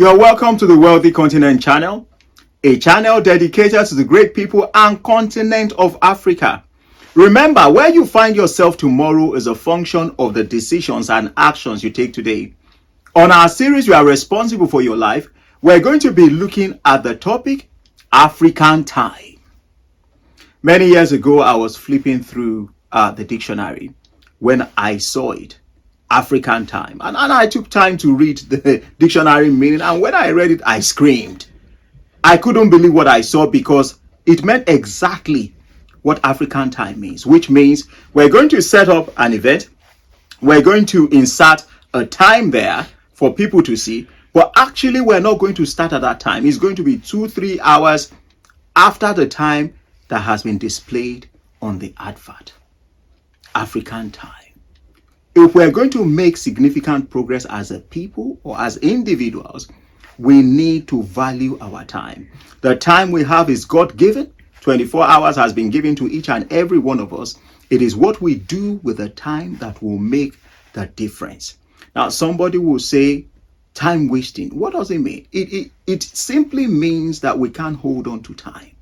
You're welcome to the Wealthy Continent channel, a channel dedicated to the great people and continent of Africa. Remember, where you find yourself tomorrow is a function of the decisions and actions you take today. On our series, You Are Responsible for Your Life, we're going to be looking at the topic, African time. Many years ago, I was flipping through the dictionary when I saw it. African time, and I took time to read the dictionary meaning, and when I read it, I screamed. I couldn't believe what I saw because it meant exactly what African time means, which means we're going to set up an event, we're going to insert a time there for people to see, but actually we're not going to start at that time. It's going to be 2-3 hours after the time that has been displayed on the advert. African time. If we're going to make significant progress as a people or as individuals, we need to value our time. The time we have is God-given. 24 hours has been given to each and every one of us. It is what we do with the time that will make the difference. Now, somebody will say, time wasting. What does it mean? It simply means that we can't hold on to time.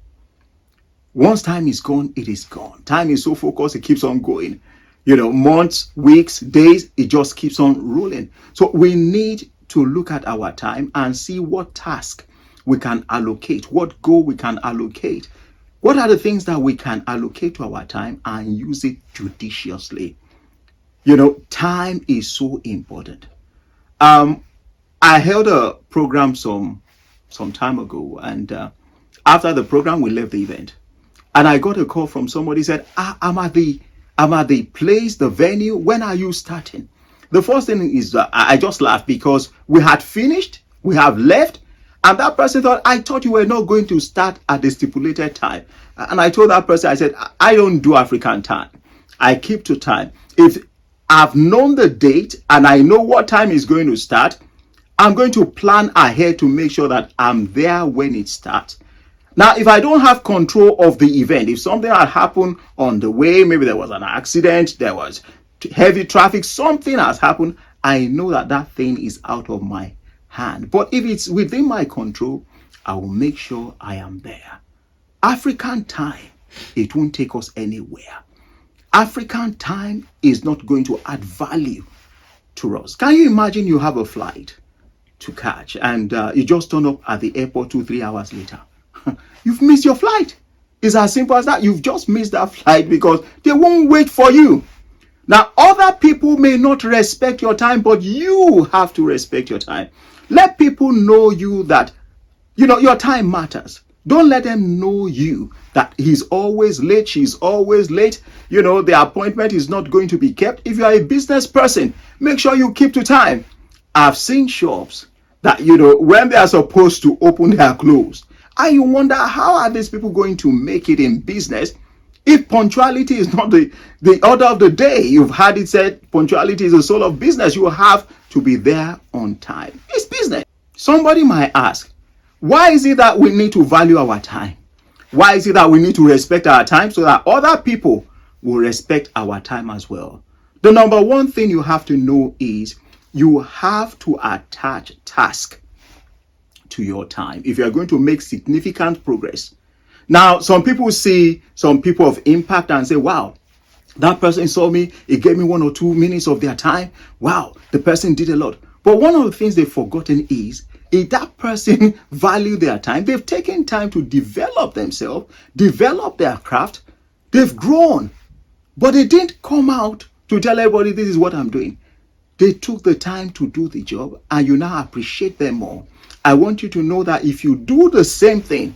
Once time is gone, it is gone. Time is so focused, it keeps on going. Months, weeks, days, it just keeps on rolling. So we need to look at our time and see what task we can allocate, what goal we can allocate. What are the things that we can allocate to our time and use it judiciously? Time is so important. I held a program some time ago, and after the program, we left the event. And I got a call from somebody who said, I'm at the place, the venue. When are you starting? The first thing is I just laughed because we had finished, we have left, and that person thought, I thought you were not going to start at the stipulated time. And I told that person, I said, I don't do African time. I keep to time. If I've known the date and I know what time is going to start, I'm going to plan ahead to make sure that I'm there when it starts. Now, if I don't have control of the event, if something had happened on the way, maybe there was an accident, there was heavy traffic, something has happened, I know that thing is out of my hand. But if it's within my control, I will make sure I am there. African time, it won't take us anywhere. African time is not going to add value to us. Can you imagine you have a flight to catch and you just turn up at the airport 2-3 hours later? You've missed your flight. It's as simple as that. You've just missed that flight because they won't wait for you. Now, other people may not respect your time, but you have to respect your time. Let people know you that, your time matters. Don't let them know you that he's always late, she's always late. The appointment is not going to be kept. If you are a business person, make sure you keep to time. I've seen shops that, when they are supposed to open, they are closed. And you wonder, how are these people going to make it in business if punctuality is not the order of the day? You've had it said, punctuality is the soul of business. You have to be there on time. It's business. Somebody might ask, why is it that we need to value our time? Why is it that we need to respect our time so that other people will respect our time as well? The number one thing you have to know is you have to attach task to your time if you are going to make significant progress. Now, some people see some people of impact and say, wow, that person saw me, it gave me 1 or 2 minutes of their time. Wow, the person did a lot. But one of the things they've forgotten is, if that person value their time, they've taken time to develop themselves, develop their craft, they've grown, but they didn't come out to tell everybody this is what I'm doing. They took the time to do the job and you now appreciate them more. I want you to know that if you do the same thing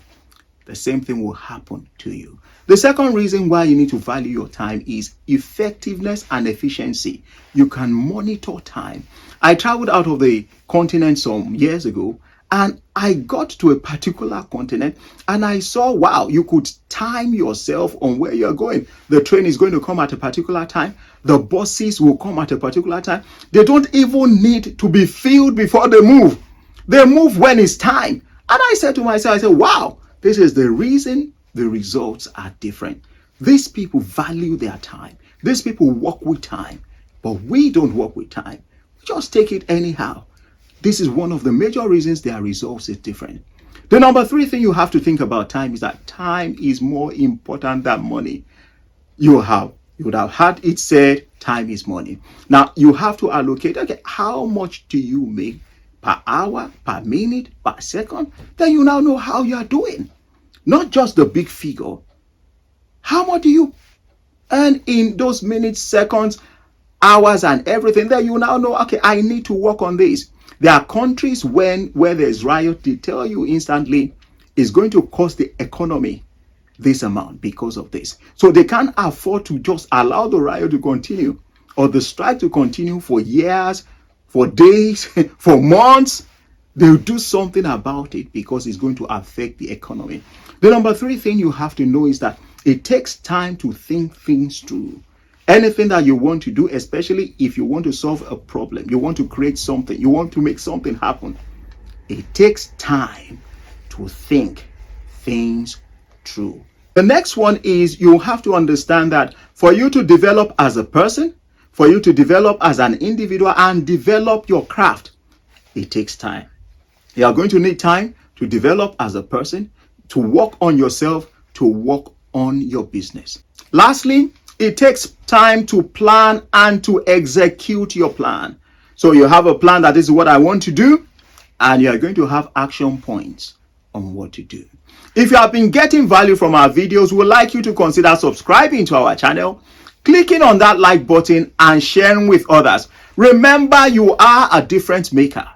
will happen to you. The second reason why you need to value your time is effectiveness and efficiency. You can monitor time. I traveled out of the continent some years ago and I got to a particular continent and I saw, wow, you could time yourself on where you're going. The train is going to come at a particular time. The buses will come at a particular time. They don't even need to be filled before they move. They move when it's time. And I said to myself, wow, this is the reason the results are different. These people value their time. These people work with time. But we don't work with time. We just take it anyhow. This is one of the major reasons their results is different. The number 3 thing you have to think about time is that time is more important than money. You would have had it said time is money. Now you have to allocate, okay, how much do you make per hour, per minute, per second? Then you now know how you are doing. Not just the big figure. How much do you earn in those minutes, seconds, hours, and everything? Then you now know, okay, I need to work on this. There are countries where there's riot, they tell you instantly it's going to cost the economy this amount because of this. So they can't afford to just allow the riot to continue or the strike to continue for years, for days, for months. They'll do something about it because it's going to affect the economy. The number 3 thing you have to know is that it takes time to think things through. Anything that you want to do, especially if you want to solve a problem, you want to create something, you want to make something happen, it takes time to think things true. The next one is you have to understand that for you to develop as a person, for you to develop as an individual and develop your craft, it takes time. You are going to need time to develop as a person, to work on yourself, to work on your business. Lastly, it takes time to plan and to execute your plan. So you have a plan that is what I want to do, and you are going to have action points on what to do. If you have been getting value from our videos, we would like you to consider subscribing to our channel, clicking on that like button and sharing with others. Remember, you are a difference maker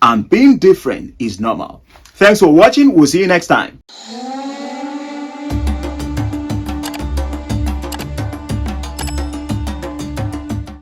and being different is normal. Thanks for watching. We'll see you next time.